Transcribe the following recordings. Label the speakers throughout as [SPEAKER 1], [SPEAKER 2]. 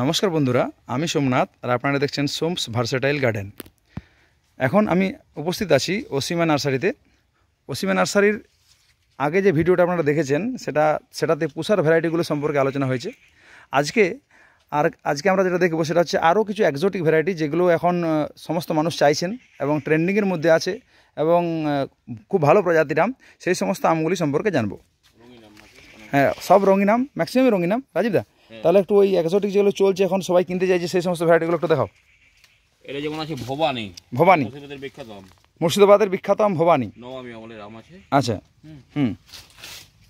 [SPEAKER 1] নমস্কার বন্ধুরা, আমি সোমনাথ আর আপনারা দেখছেন সোমস ভার্সেটাইল গার্ডেন। এখন আমি উপস্থিত আছি অসীমা নার্সারিতে। অসীমা নার্সারির আগে যে ভিডিওটা আপনারা দেখেছেন সেটাতে পুষার ভ্যারাইটিগুলো সম্পর্কে আলোচনা হয়েছে। আজকে আমরা যেটা দেখব সেটা হচ্ছে আরও কিছু এক্সোটিক ভ্যারাইটি যেগুলো এখন সমস্ত মানুষ চাইছেন এবং ট্রেন্ডিংয়ের মধ্যে আছে এবং খুব ভালো প্রজাতির আম, সেই সমস্ত আমগুলি সম্পর্কে জানবো। হ্যাঁ, সব রঙিন আম, ম্যাক্সিমামই রঙিন আম। রাজীব দা, তাহলে একটু ওই এক্সোটিক যেগুলো চলছে এখন সবাই কিনতে চাইছে সেই সমস্ত ভ্যারাইটিগুলো একটু দেখাও।
[SPEAKER 2] এটা যেমন আছে ভবানী, মুর্শিদাবাদের বিখ্যাত আম।
[SPEAKER 1] মুর্শিদাবাদের বিখ্যাত আম ভবানী,
[SPEAKER 2] নবমী আমলের আম আছে।
[SPEAKER 1] আচ্ছা,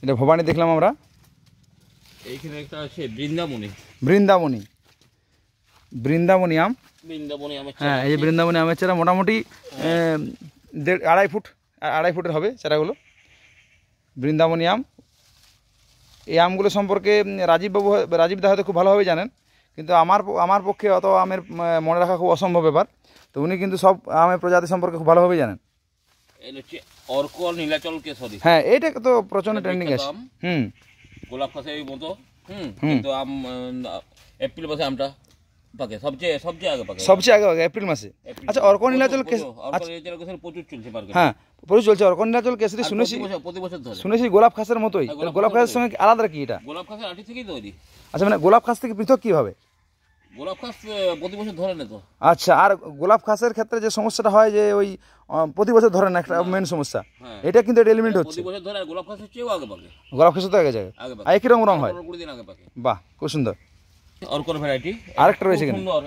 [SPEAKER 1] এটা ভবানী দেখলাম আমরা।
[SPEAKER 2] এইখানে একটা আছে বৃন্দাবনী।
[SPEAKER 1] বৃন্দাবনী আম। হ্যাঁ, এই যে বৃন্দাবনী আমের চারা মোটামুটি 2.5 ফুটের হবে চারাগুলো। বৃন্দাবনী আম, এই আমগুলো সম্পর্কে রাজীব দা হয়তো খুব ভালোভাবে জানেন, কিন্তু আমার পক্ষে অত আমের মনে রাখা খুব অসম্ভব ব্যাপার। তো উনি কিন্তু সব আমের প্রজাতি সম্পর্কে খুব ভালোভাবেই জানেন।
[SPEAKER 2] নীলাচল কেশরী,
[SPEAKER 1] হ্যাঁ, এইটা তো প্রচন্ড ট্রেন্ডিং আছে।
[SPEAKER 2] গোলাপ খাসের মতো। কিন্তু আম এপ্রিল মাসে আমটা পাকে, সবচেয়ে আগে এপ্রিল মাসে। আচ্ছা, অর্ক নীলাচল কেশরী প্রচুর চলছে মার্কেটে। হ্যাঁ, প্রচুর চলছে অর্ক নীলাচল কেশরী। শুনেছি গোলাপ খাসের মতোই। গোলাপ খাসের সঙ্গে আলাদা কি এটা? গোলাপ খাসের আটি থেকেই তৈরি।
[SPEAKER 1] আচ্ছা, মানে গোলাপ খাস থেকে পৃথক কিভাবে?
[SPEAKER 2] গোলাপ খাস প্রতি বছর ধরে না তো।
[SPEAKER 1] আচ্ছা, আর গোলাপ খাসের ক্ষেত্রে যে সমস্যাটা হয় যে ওই প্রতি বছর ধরে না, একটা মেন সমস্যা, এটা কিন্তু এটা এলিমিনেট হচ্ছে।
[SPEAKER 2] প্রতি বছর ধরে গোলাপ খাসের চেয়েও আগে পাকে।
[SPEAKER 1] গোলাপ খাস তো আগে যায়, একই রং হয়।
[SPEAKER 2] 20 দিন আগে পাকে।
[SPEAKER 1] বাহ, খুব সুন্দর।
[SPEAKER 2] অর্কর ভ্যারাইটি
[SPEAKER 1] আরেকটা রয়েছে কিনা?
[SPEAKER 2] সুন্দর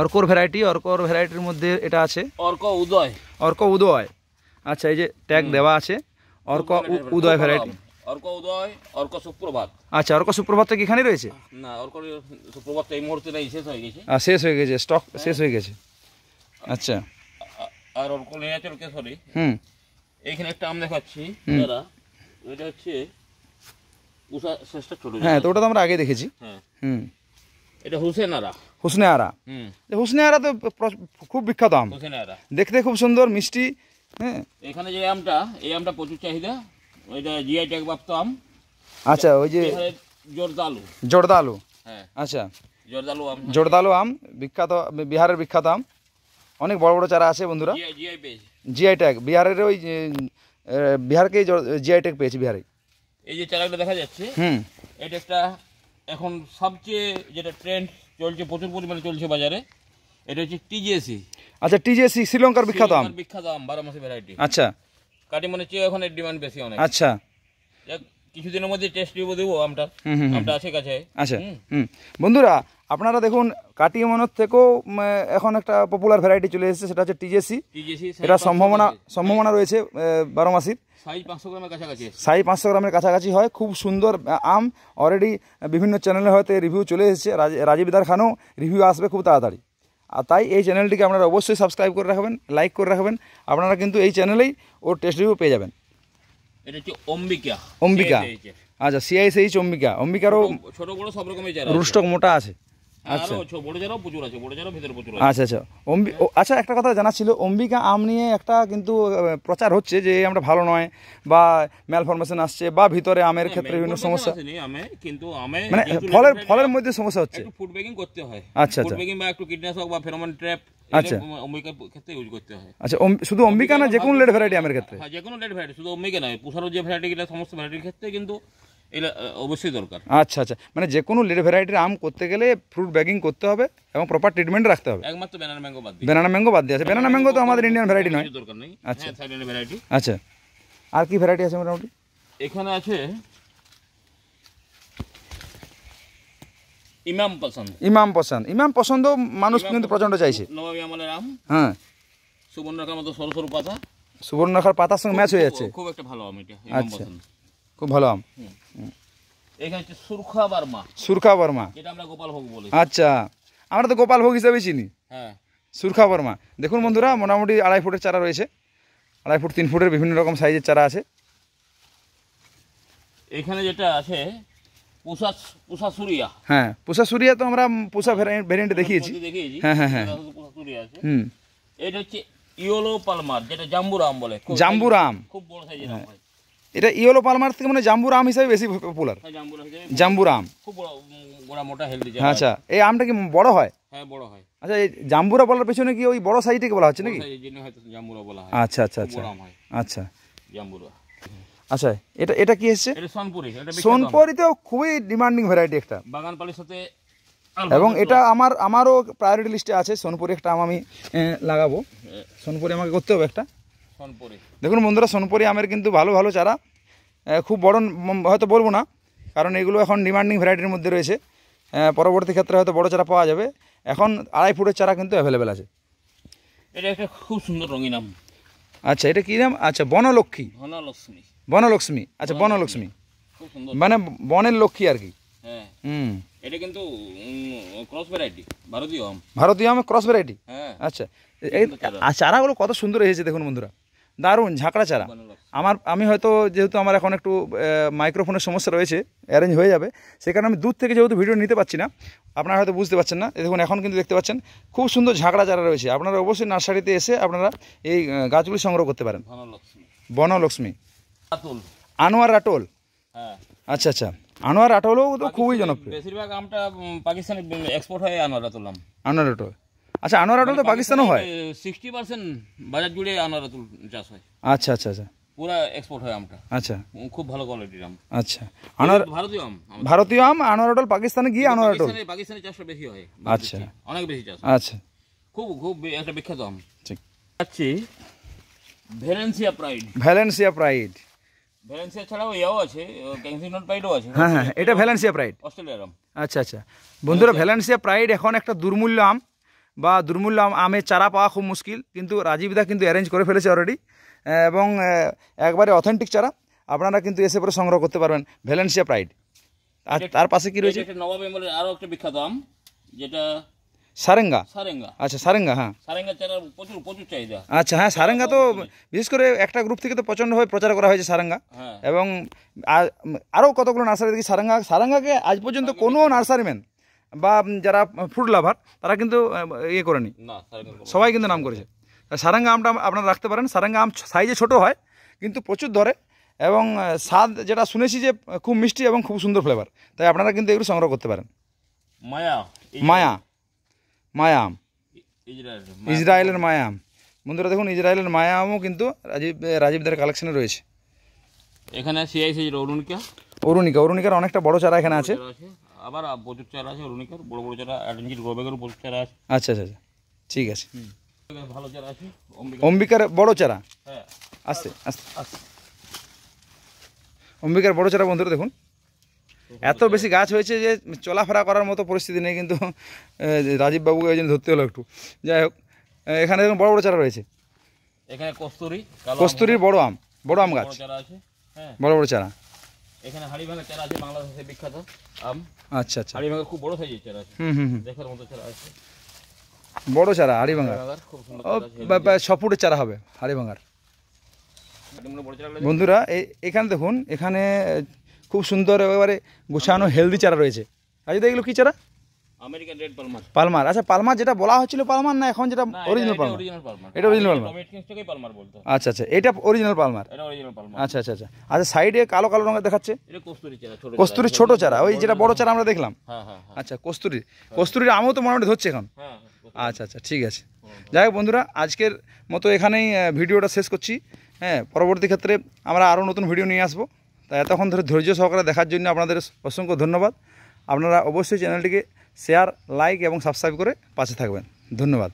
[SPEAKER 1] অর্কর ভ্যারাইটির মধ্যে এটা আছে অর্ক উদয়। আচ্ছা, এই যে ট্যাগ দেওয়া আছে অর্ক উদয় ভ্যারাইটি।
[SPEAKER 2] অর্ক সুপ্রভাত।
[SPEAKER 1] আচ্ছা, অর্ক সুপ্রভাত কি এখানে রয়েছে?
[SPEAKER 2] না, অর্ক সুপ্রভাত এই মুহূর্তে নেই,
[SPEAKER 1] শেষ হয়ে গেছে, স্টক শেষ হয়ে গেছে। আচ্ছা,
[SPEAKER 2] আর অর্ক নীলাচল কেশরী। এইখানে একটা আম দেখাচ্ছি দাদা, এটা হচ্ছে উষা শ্রেষ্ঠ ছোট।
[SPEAKER 1] হ্যাঁ, তো ওটা তো আমরা আগে দেখেছি।
[SPEAKER 2] এটা হুসেনারা।
[SPEAKER 1] হুসনেয়ারা তো খুব বিখ্যাত আম, দেখতে খুব সুন্দর মিষ্টি। হ্যাঁ,
[SPEAKER 2] এখানে যে এই আমটা প্রচুর চাহিদা। ওইটা জিআই ট্যাগ প্রাপ্ত আম।
[SPEAKER 1] আচ্ছা, ওই যে জর্দালু। হ্যাঁ, আচ্ছা, জর্দালু আম বিখ্যাত, বিহারের বিখ্যাত আম। অনেক বড় বড় চারা আছে বন্ধুরা। জিআই ট্যাগ বিহারের, ওই বিহারকে জিআই ট্যাগ পেয়েছে বিহারে।
[SPEAKER 2] এই যে চারাগুলো দেখা যাচ্ছে, এটা একটা এখন সবচেয়ে যেটা ট্রেন্ড চলছে, প্রচুর পরিমাণে চলছে বাজারে, এটা হচ্ছে টিজেসি।
[SPEAKER 1] আচ্ছা, টিজেসি শ্রীলঙ্কার বিখ্যাত আম।
[SPEAKER 2] 12 মাসের ভ্যারাইটি।
[SPEAKER 1] আচ্ছা,
[SPEAKER 2] কাটিমনের চেয়ে এখন এর ডিমান্ড বেশি অনেক।
[SPEAKER 1] আচ্ছা,
[SPEAKER 2] কিছুদিনের মধ্যে টেস্ট দেবো আমটা আছে কাছে।
[SPEAKER 1] আচ্ছা, বন্ধুরা আপনারা দেখুন, কাটিমনের থেকেও এখন একটা পপুলার ভ্যারাইটি চলে এসেছে, সেটা হচ্ছে টিজেসি। এটা সম্ভাবনা রয়েছে 12 মাসির। সাইজ 500 গ্রামের কাছাকাছি হয়। খুব সুন্দর আম। অলরেডি বিভিন্ন চ্যানেলে হয়তো রিভিউ চলে এসেছে, রাজীব দার খানেও রিভিউ আসবে খুব তাড়াতাড়ি। আর তাই এই চ্যানেলটিকে আপনারা অবশ্যই সাবস্ক্রাইব করে রাখবেন, লাইক করে রাখবেন। আপনারা কিন্তু এই চ্যানেলেই ওর টেস্ট রিভিউ পেয়ে যাবেন।
[SPEAKER 2] এটা হচ্ছে অম্বিকা।
[SPEAKER 1] আচ্ছা, CISH অম্বিকারও
[SPEAKER 2] ছোট বড় সব রকমের চারা,
[SPEAKER 1] রুস্টক মোটা আছে।
[SPEAKER 2] আচ্ছা, বড় চারাও প্রচুর আছে, বড় চারাও ভিতরে প্রচুর আছে।
[SPEAKER 1] আচ্ছা, আচ্ছা, একটা কথা জানা ছিল, অম্বিকা আম নিয়ে একটা কিন্তু প্রচার হচ্ছে যে আমরা ভালো নয়, বা ম্যালফরমেশন আসছে, বা ভিতরে আমের ক্ষেত্রে বিভিন্ন সমস্যা,
[SPEAKER 2] কিন্তু
[SPEAKER 1] মানে ফলের মধ্যে সমস্যা হচ্ছে,
[SPEAKER 2] ফুড বেকিং করতে হয়।
[SPEAKER 1] আচ্ছা,
[SPEAKER 2] ফুড বেকিং বা একটু কীটনাশক বা ফেরোমন ট্র্যাপ,
[SPEAKER 1] আচ্ছা,
[SPEAKER 2] অম্বিকার ক্ষেত্রে ইউজ করতে হয়।
[SPEAKER 1] আচ্ছা, শুধু অম্বিকা না, যে কোনো লেট ভ্যারাইটি আমের ক্ষেত্রে?
[SPEAKER 2] হ্যাঁ, যে কোনো লেট ভ্যারাইটি, শুধু অম্বিকা নয়, পুষারও যে ভ্যারাইটিগুলো সমস্ত ভ্যারাইটির ক্ষেত্রে কিন্তু এটা অবশ্যই দরকার।
[SPEAKER 1] আচ্ছা, মানে যে কোনো লেট ভ্যারাইটির আম করতে গেলে ফ্রুট ব্যাগিং করতে হবে এবং প্রপার ট্রিটমেন্ট রাখতে হবে।
[SPEAKER 2] একমাত্র ব্যানানা ম্যাঙ্গো বাদ দিয়ে আছে।
[SPEAKER 1] ব্যানানা ম্যাঙ্গো তো আমাদের ইন্ডিয়ান ভ্যারাইটি নয়,
[SPEAKER 2] দরকার নেই।
[SPEAKER 1] আচ্ছা,
[SPEAKER 2] থাইল্যান্ডের ভ্যারাইটি।
[SPEAKER 1] আচ্ছা, আর কি ভ্যারাইটি আছে মোটামুটি?
[SPEAKER 2] এখানে আছে ইমাম পছন্দ মানুষ কিন্তু প্রচন্ড চাইছে। নবমী আমলের আম। হ্যাঁ, সুবর্ণরেখার মতো সরু সরু পাতা,
[SPEAKER 1] সুবর্ণরেখার পাতার সঙ্গে ম্যাচ হয়ে যাচ্ছে।
[SPEAKER 2] খুব একটা ভালো আম এটা।
[SPEAKER 1] আচ্ছা, খুব ভালো আম।
[SPEAKER 2] এখানে হচ্ছে সুরখা বর্মা, যেটা আমরা গোপালভোগ বলি।
[SPEAKER 1] আচ্ছা, আমরা তো গোপালভোগ হিসেবে চিনি।
[SPEAKER 2] হ্যাঁ,
[SPEAKER 1] সুরখা বর্মা। দেখুন বন্ধুরা, মোটামুটি 2.5 ফুটের চারা রয়েছে, 2.5 ফুট 3 ফুটের বিভিন্ন রকম সাইজের চারা আছে।
[SPEAKER 2] এখানে যেটা আছে পুষা সুরিয়া।
[SPEAKER 1] হ্যাঁ, পুষা সুরিয়া তো আমরা পুষা ভ্যারিয়েন্ট দেখিয়েছি। হ্যাঁ,
[SPEAKER 2] এটা হচ্ছে ইয়েলো পালমার, যেটা জাম্বুর আম বলে।
[SPEAKER 1] জাম্বুর আম
[SPEAKER 2] খুব বড় সাইজের আম হয়।
[SPEAKER 1] এটা ইয়েলো পালমার থেকে মানে জাম্বুর আম হিসাবে বেশি পপুলার। জাম্বুর আম
[SPEAKER 2] খুব বড় মোটা হেলদি।
[SPEAKER 1] আচ্ছা, এই আমটা কি বড় হয়?
[SPEAKER 2] হ্যাঁ বড় হয়।
[SPEAKER 1] আচ্ছা, এই জাম্বুরা বলার পেছনে কি ওই বড় সাইজটাকে বলা হচ্ছে নাকি?
[SPEAKER 2] জাম্বুরা বলা হয়।
[SPEAKER 1] আচ্ছা আচ্ছা আচ্ছা আচ্ছা
[SPEAKER 2] জাম্বুরা।
[SPEAKER 1] আচ্ছা, এটা কি এসছে?
[SPEAKER 2] এটা সোনপুরি।
[SPEAKER 1] সোনপুরি তো খুবই ডিমান্ডিং ভ্যারাইটি একটা,
[SPEAKER 2] বাগান পালির সাথে,
[SPEAKER 1] এবং এটা আমারও প্রায়োরিটি লিস্টে আছে। সোনপুরি একটা আম আমি লাগাবো। সোনপুরি আমাকে করতে হবে একটা।
[SPEAKER 2] সোনপুরি
[SPEAKER 1] দেখুন বন্ধুরা, সোনপুরি আমের কিন্তু ভালো ভালো চারা, খুব বড় হয়তো বলবো না, কারণ এগুলো এখন ডিমান্ডিং ভ্যারাইটির মধ্যে রয়েছে। পরবর্তী ক্ষেত্রে হয়তো বড় চারা পাওয়া যাবে। এখন 2.5 ফুটের চারা কিন্তু অ্যাভেলেবেল আছে।
[SPEAKER 2] এটা একটা খুব সুন্দর রঙিন আম।
[SPEAKER 1] আচ্ছা, এটা কী নাম? আচ্ছা, বনলক্ষ্মী। বনলক্ষ্মী, আচ্ছা বনলক্ষ্মী মানে বনের লক্ষ্মী আর কি।
[SPEAKER 2] হ্যাঁ, এটা কিন্তু ক্রস ভ্যারাইটি, ভারতীয় আম। ভারতীয়
[SPEAKER 1] আম ক্রস ভ্যারাইটি। আচ্ছা, এই চারাগুলো কত সুন্দর হয়েছে দেখুন বন্ধুরা, দারুণ ঝাঁকড়া চারা। আমি হয়তো যেহেতু আমার এখন একটু মাইক্রোফোনের সমস্যা রয়েছে, অ্যারেঞ্জ হয়ে যাবে, সে কারণে আমি দূর থেকে যেহেতু ভিডিও নিতে পারছি না, আপনারা হয়তো বুঝতে পারছেন না। দেখুন এখন কিন্তু দেখতে পাচ্ছেন খুব সুন্দর ঝাঁকড়া চারা রয়েছে। আপনারা অবশ্যই নার্সারিতে এসে আপনারা এই গাছগুলি সংগ্রহ করতে পারেন। বনলক্ষ্মী, আনোয়ার রাটোল। আচ্ছা আচ্ছা, আনোয়ার রাটোলও তো খুবই জনপ্রিয়।
[SPEAKER 2] বেশিরভাগ আমটা পাকিস্তানে এক্সপোর্ট হয় আনোয়ার রাটোল আম।
[SPEAKER 1] আনোয়ার রাটোল, আচ্ছা আনোয়ার রাটোল তো পাকিস্তানেও হয়।
[SPEAKER 2] 60% বাজার জুড়ে আনোয়ার রাটোল চাষ হয়।
[SPEAKER 1] আচ্ছা আচ্ছা আচ্ছা,
[SPEAKER 2] পুরা এক্সপোর্ট হয় আমটা।
[SPEAKER 1] আচ্ছা,
[SPEAKER 2] খুব ভালো কোয়ালিটির আম।
[SPEAKER 1] আচ্ছা, আনোয়ার ভারতীয় আম, আনোয়ার রাটোল পাকিস্তানে গিয়ে আনোয়ার রাটোল।
[SPEAKER 2] পাকিস্তানে চাষটা বেশি হয়।
[SPEAKER 1] আচ্ছা,
[SPEAKER 2] অনেক বেশি চাষ।
[SPEAKER 1] আচ্ছা,
[SPEAKER 2] খুব খুব একটা বিখ্যাত আম।
[SPEAKER 1] ঠিক
[SPEAKER 2] আছে Valencia pride.
[SPEAKER 1] Valencia pride,
[SPEAKER 2] Valencia ছাড়াও ইয়াও আছে, কেনসিংটন প্রাইডও আছে।
[SPEAKER 1] হ্যাঁ হ্যাঁ, এটা ভ্যালেন্সিয়া প্রাইড,
[SPEAKER 2] অস্ট্রেলিয়ার আম।
[SPEAKER 1] আচ্ছা আচ্ছা বন্ধুরা, ভ্যালেন্সিয়া প্রাইড এখন একটা দুর্মূল্য আম, বা দুর্মূল্য আমের চারা পাওয়া খুব মুশকিল, কিন্তু রাজীবদা কিন্তু অ্যারেঞ্জ করে ফেলেছে অলরেডি, এবং একবারে অথেন্টিক চারা আপনারা কিন্তু এসে পরে সংগ্রহ করতে পারবেন ভ্যালেন্সিয়া প্রাইড। আর তার পাশে কি রয়েছে?
[SPEAKER 2] নবাব বেঙ্গলের আরও একটা বিখ্যাত আম, যেটা
[SPEAKER 1] সারেঙ্গা।
[SPEAKER 2] সারেঙ্গা,
[SPEAKER 1] আচ্ছা সারেঙ্গা, হ্যাঁ
[SPEAKER 2] সারেঙ্গা চারা প্রচুর প্রচুর চাহিদা।
[SPEAKER 1] আচ্ছা, হ্যাঁ সারেঙ্গা তো বিশেষ করে একটা গ্রুপ থেকে তো প্রচণ্ডভাবে প্রচার করা হয়েছে সারেঙ্গা, এবং আরও কতগুলো নার্সারি দেখি সারেঙ্গাকে আজ পর্যন্ত কোনো নার্সারিম্যান বা যারা ফ্রুট লাভার তারা কিন্তু ইয়ে করেনি, সবাই কিন্তু নাম করেছে। সারেঙ্গা আমটা আপনারা রাখতে পারেন। সারেঙ্গা আম সাইজে ছোট হয় কিন্তু প্রচুর ধরে, এবং স্বাদ যেটা শুনেছি যে খুব মিষ্টি এবং খুব সুন্দর ফ্লেভার, তাই আপনারা কিন্তু এগুলো সংগ্রহ করতে পারেন। মায়া আম, ইসরায়েলের মায়া আম। বন্ধুরা দেখুন, ইসরায়েলের মায়া আমও কিন্তু রাজীবদের কালেকশনে রয়েছে।
[SPEAKER 2] এখানে
[SPEAKER 1] অরুণিকার অনেকটা বড় চারা এখানে আছে,
[SPEAKER 2] আবার প্রচুর চারা আছে অরুণিকার, বড় বড় চারা, 8 ইঞ্চির গ্রোব্যাগেরও প্রচুর চারা আছে।
[SPEAKER 1] আচ্ছা আচ্ছা আচ্ছা, ঠিক আছে।
[SPEAKER 2] ভালো চারা আছে
[SPEAKER 1] অম্বিকার বড় চারা,
[SPEAKER 2] হ্যাঁ
[SPEAKER 1] আস্তে আস্তে, অম্বিকার বড় চারা। বন্ধুরা দেখুন এত বেশি গাছ হয়েছে যে চলাফেরা করার মতো পরিস্থিতি নেই, কিন্তু রাজীববাবুকে ওই জন্য ধরতে হলো একটু। যাই হোক, এখানে দেখুন বড় বড় চারা রয়েছে।
[SPEAKER 2] এখানে
[SPEAKER 1] কস্তুরীর বড় আম গাছ, বড় বড় চারা।
[SPEAKER 2] এখানে হাড়িভাঙা চারা আছে, বাংলাদেশের বিখ্যাত আম।
[SPEAKER 1] আচ্ছা আচ্ছা,
[SPEAKER 2] হাড়িভাঙা খুব বড় সাইজের চারা আছে, দেখার মতো চারা আছে,
[SPEAKER 1] বড় চারা হাড়িভাঙা, 6 ফুটের চারা হবে হাড়িভাঙার। বন্ধুরা এখানে দেখুন, এখানে খুব সুন্দর একেবারে গুছানো হেলদি চারা রয়েছে। আচ্ছা, এগুলো কি চারা?
[SPEAKER 2] American red
[SPEAKER 1] Palmer. আচ্ছা, পালমার যেটা বলা হচ্ছিল পালমার না, এখন যেটা অরিজিনাল পালমার? এটা অরিজিনাল
[SPEAKER 2] পালমার বলতো।
[SPEAKER 1] আচ্ছা আচ্ছা, এটা অরিজিনাল পালমার। আচ্ছা আচ্ছা আচ্ছা আচ্ছা, সাইডে কালো কালো রঙের দেখাচ্ছে, কস্তুরী ছোট চারা, ওই যেটা বড় চারা আমরা দেখলাম। আচ্ছা, কস্তুরীর আমও তো মোটামুটি ধরছে এখন। আচ্ছা আচ্ছা, ঠিক আছে। যাই হোক বন্ধুরা, আজকের মতো এখানেই ভিডিওটা শেষ করছি। হ্যাঁ, পরবর্তী ক্ষেত্রে আমরা আরও নতুন ভিডিও নিয়ে আসবো। তাই এতক্ষণ ধরে ধৈর্য সহকারে দেখার জন্য আপনাদের অসংখ্য ধন্যবাদ। আপনারা অবশ্যই চ্যানেলটিকে শেয়ার, লাইক এবং সাবস্ক্রাইব করে পাশে থাকবেন। ধন্যবাদ।